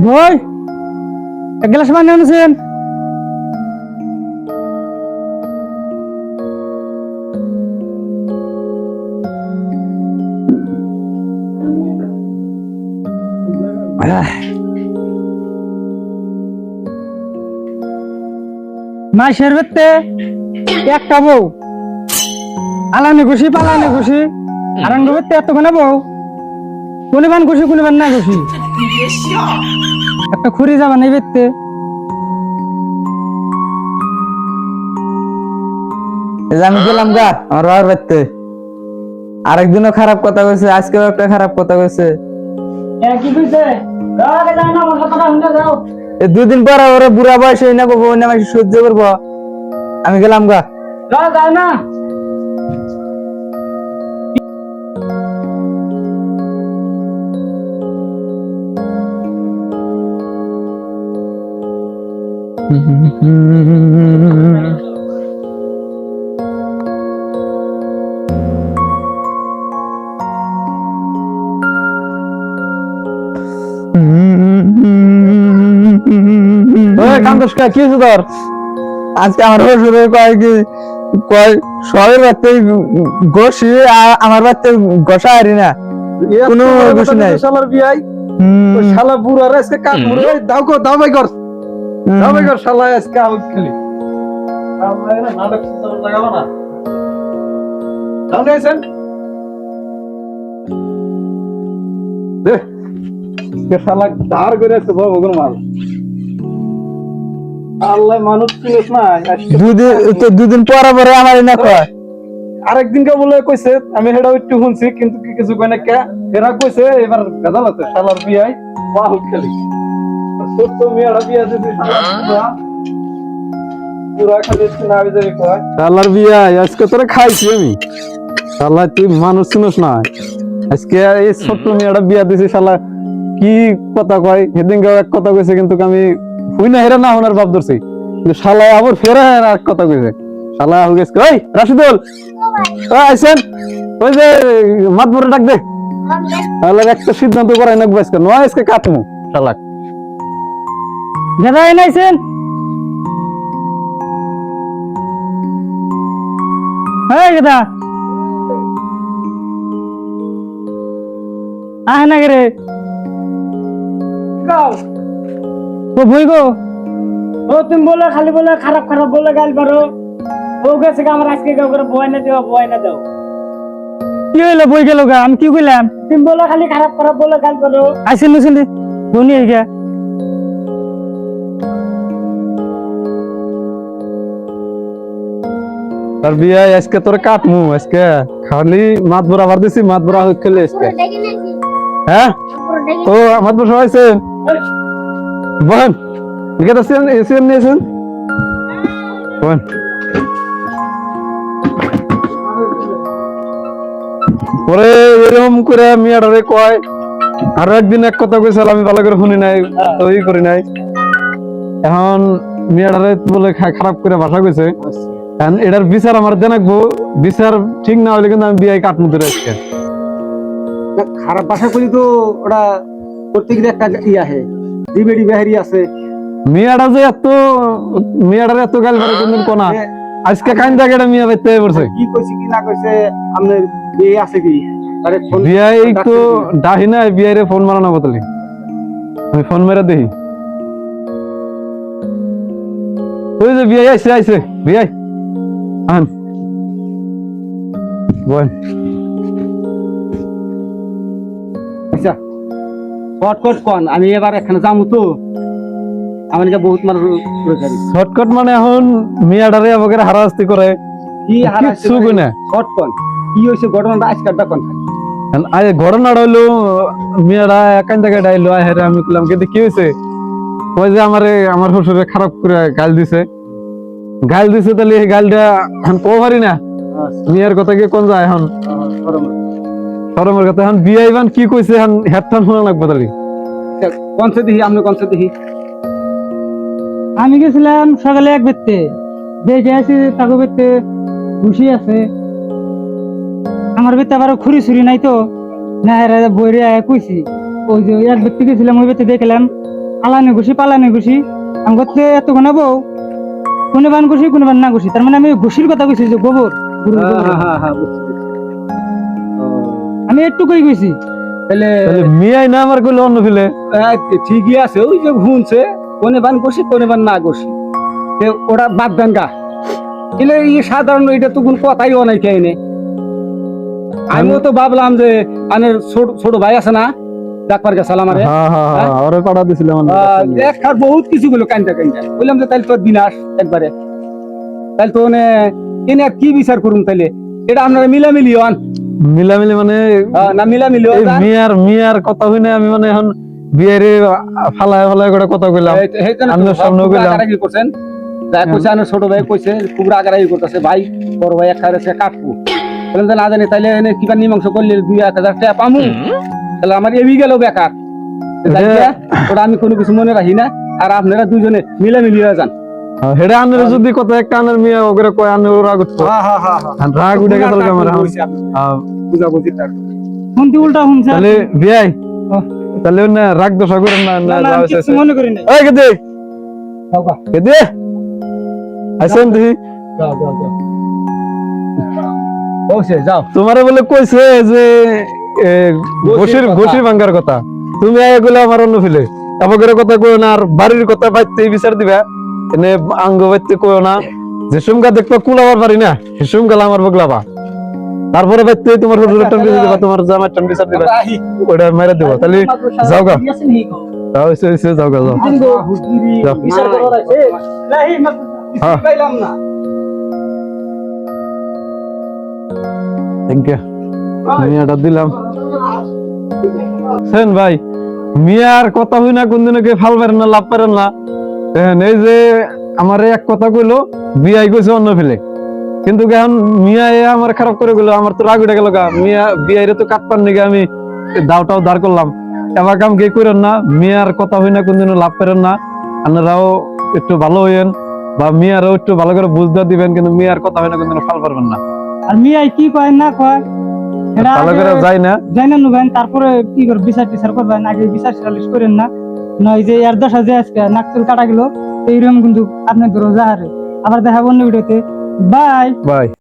ভাই এক গ্লাস পানি আনছেন? মাসের বেতে একটা বউ আলানে খুশি পালানে খুশি আরাঙ্গ বেতে এতখানে বউ কোনবান খুশি কোনবান না খুশি একটা খুঁড়ি যাবা নেই বেতে আমি গেলাম গা আমার বাবার বাড়িতে। আরেকদিনও খারাপ কথা কইছে, আজকেও একটা খারাপ কথা কইছে। কি কইছে না আমার কথাটা শুনে যাও। এই দুদিন পর ওরা বুড়া বয়স হই না বউ না আমি সহ্য করবো। আমি গেলাম গা। যাও না কি তোর আজকে আমার শ্বশুরে কয় কি কয় সবের বাড়তে গোসি আমার বাড়তে গোসা হারি না কোনো গোসি নাই। শালার বিয়াই ওই শালা বুড়ার আজকে কাক মুড়ে দাও কো দাও ভাই কর শালা আজকে আউট খেলি নাটক লাগাবো না দাও নেছেন দে শালা ধার করে আছে ভগবান মাল আল্লাহ মানুষ চিনিস না দুদিন পরে পরে আমার না কয় আরেকদিনকে বলে কইছে আমি হেডা একটু শুনছি কিন্তু কিছু কয় না কে এরা কইছে এবার ভেজাল আছে শালার বিয়াই বাহুত খেলি ছোট্ট মেয়েরা বিয়া দিতে পুরা খালি না বিজয় কয় শালার বিয়াই আজকে তোরে খাইছি আমি শালা তুই মানুষ চিনিস না আজকে এই ছোট্ট মেয়েরা বিয়া দিছে শালা কি কথা কয় সেদিনকে এক কথা কইছে কিন্তু আমি হুই না হেরা না হনার ভাব ধরছি কিন্তু শালা আবার ফেরা এক কথা কইছে শালা হয়ে গেছে ওই রাশিদুল আইছেন ওই যে মাতবরে ডাক দে তাহলে একটা সিদ্ধান্ত করাই না আজকে নয় আজকে কাটমু শালা দাদা এনাইছেন হ্যাঁ দাদা আহ না রে ও বই গো ও তুমি বলে খালি বলে খারাপ খারাপ বলে গাল পারো ও গেছে আমার আজকে কেউ করে বয় না দাও কি হইলো বই গেল গা আমি কি কইলাম তুমি বলে খালি খারাপ খারাপ বলে গাল পারো আইছেন নছেন ধনী হয়ে গিয়া তার বিয়া আজকে তোর কাটমু আজকে খালি মাত বড় আবার দিছি মাত বড় খেলে আজকে হ্যাঁ ও মাত বড় হইছে বল লিখে দাছেন এসেন নিয়েছেন বল পরে এরকম করে মিয়াডারে কয় আর একদিন এক কথা কইছিল আমি ভালো করে শুনি নাই ওই করি নাই এখন মিয়াডারে বলে খারাপ করে ভাষা কইছে এখন এটার বিচার আমার জানাবো বিচার ঠিক না হলে কিন্তু আমি বিয়াই কাটমু ধরে আজকে খারাপ ভাষা করি তো ওটা করতে গেলে একটা আহে ডিবেডি বেহারি আছে মিয়াডা যে মিয়াডারে এত গাল ভরে কোনদিন কোনা আজকে কাইন জায়গাটা মিয়া বাইতে পড়ছে কি কইছি কি না কইছে আপনার বিয়ে আছে কি আরে ফোন বিয়াই তো ডাহি না বিয়াই রে ফোন মারানো বদলি আমি ফোন মেরে দেই ওই যে বিয়াই আইছে বিয়াই আন বল আচ্ছা শর্টকাট কোন আমি এবার এখানে যামু তো আমাকে বহুত মার রোজারি শর্টকাট মানে এখন মিয়াডারে আমাকে হারাস্তি করে কি কিচ্ছু কই না শর্টকাট কি হইছে ঘটনাটা আজকালটা কোন আজ ঘটনাটা হইলো মিয়াডা একান জায়গায় ডাইলো হেরে আমি বললাম কিন্তু কি হয়েছে ওই যে আমার শ্বশুরে খারাপ করে গাল দিছে তাহলে এই গালটা এখন কো পারি না মিয়ার কথা কি কোন যায় এখন শরমের কথা এখন বিয়াইবান কি কইছে এখন হেডফোন শোনা লাগবে তাহলে কোনছে দেখি আপনি কোনছে দেখি আমি গেছিলাম সকালে এক বেতে দেখে আসি তাকে বেতে খুশি আছে আমার বেতে আবার খুরি ছুরি নাই তো না বইরে কইছি ওই যে এক ব্যক্তি গেছিলাম ওই বেতে দেখলাম আলানে ঘুষি পালানে ঘুষি আমি করতে এত বানাবো কোনে বান ঘুষি কোনে বান না ঘুষি তার মানে আমি ঘুষির কথা কইছি যে গোবর গরুর গোবর। হ্যাঁ বুঝছি। ও, আমি একটুকুই কইছি তাহলে তাহলে মিয়াই না আমার কইলে অন্য ফেলে ঠিকই আছে ওই যে শুনছে কোনে বান কষি কোনে বান না কষি ওরা বাদ দেন গা এলে এই সাধারণ এটা তো কোন কথাই অনেক খেয়ে আমিও তো ভাবলাম যে আনের ছোট ভাই আছে না ডাক্তার গেছে আমারে হ্যাঁ ওরে পাঠা দিছিলাম দেখার বহুত কিছু গুলো কান্দা বললাম যে তাইলে তোর বিনাশ একবারে তাইলে তো এনে আর কি বিচার করুন তাইলে এটা আপনারা মিলামিলি হন মিলামিলি মানে না মিলামিলি এই হন মিয়ার কথা হইনে আমি মানে এখন বিয়েরে ফালায় ফালায় করে কথা কইলাম আপনার সামনেও কইলাম। রাগারাগি করছেন যা কইছে আমার ছোট ভাই কইছে খুব রাগারাগি করতেছে ভাই বড় ভাই একটা রেছে কাটবো বললাম যে না জানি তাইলে এনে কিবা মীমাংস করলে 2-1000 টাকা পামু তাহলে আমার এবি গেল বেকার ওটা আমি কোনো কিছু মনে রাখি না আর আপনারা দুজনে মিলামিলি হয়ে যান হেডে আনের যদি কথা একটা আনের মিয়া ওগরে কয় আনের রাগ উঠতো রাগ উঠে গেল আমার বুঝাবুঝি শুনতে উল্টা শুনছে তাহলে বিয়াই তাহলে না রাগ দোষা করেন না না, না আমি কিছু মনে করি না এই কেদে কেদে আইছেন দেখি যাও তোমারে বলে কইছে যে গোশির কথা। গোশির ভাঙ্গার কথা তুমি এগুলো আমার অন্য ফেলে তারপরে কথা কইও না আর বাড়ির কথা বাইতে বিচার দিবা এনে আঙ্গ বাইতে কইও না যে সুমগা দেখবা কুলাবার পারি না সুমগালা আমার বগলাবা তারপরে বাইতে তোমার হুজুরের টান বিচার দিবা তোমার জামার টান বিচার দিবা ওটা মেরে দেবো তাহলে যাও গা যাও এসে যাও গা যাও যাও। বিচার করার আছে হ্যাঁ। পাইলাম না থ্যাংক ইউ মিয়াটা দিলাম সেন ভাই মিয়ার কথা হই না কোনদিনও কে ফাল পারেন না লাভ পারেন না দেখেন এই যে আমার এক কথা কইলো বিয়াই কইছে অন্য ফেলে কিন্তু এখন মিয়া আমার খারাপ করে গেল আমার তো রাগ উঠে গেল গা মিয়া বিয়াইরে তো কাটপার নিগে আমি দাওটাও দাঁড় করলাম এবার কাম কে করেন না মিয়ার কথা হই না কোনদিনও লাভ পারেন না আপনারাও একটু ভালো হইয়েন বা মিয়ারও একটু ভালো করে বুঝতে দিবেন কিন্তু মিয়ার কথা হয় না কোনদিনও ফাল পারবেন না আর মিয়াই কি কয় না কয় এটা ভালো করে আগে যাই না জানেন নুবেন তারপরে কি করে বিচার টিচার করবেন আগে বিচার সালিশ করেন না নয় যে এর দশা যে আজকে নাকচুল কাটা গেল এইরকম কিন্তু আপনি ধরো যাহারে আবার দেখাবো অন্য ভিডিওতে বাই বাই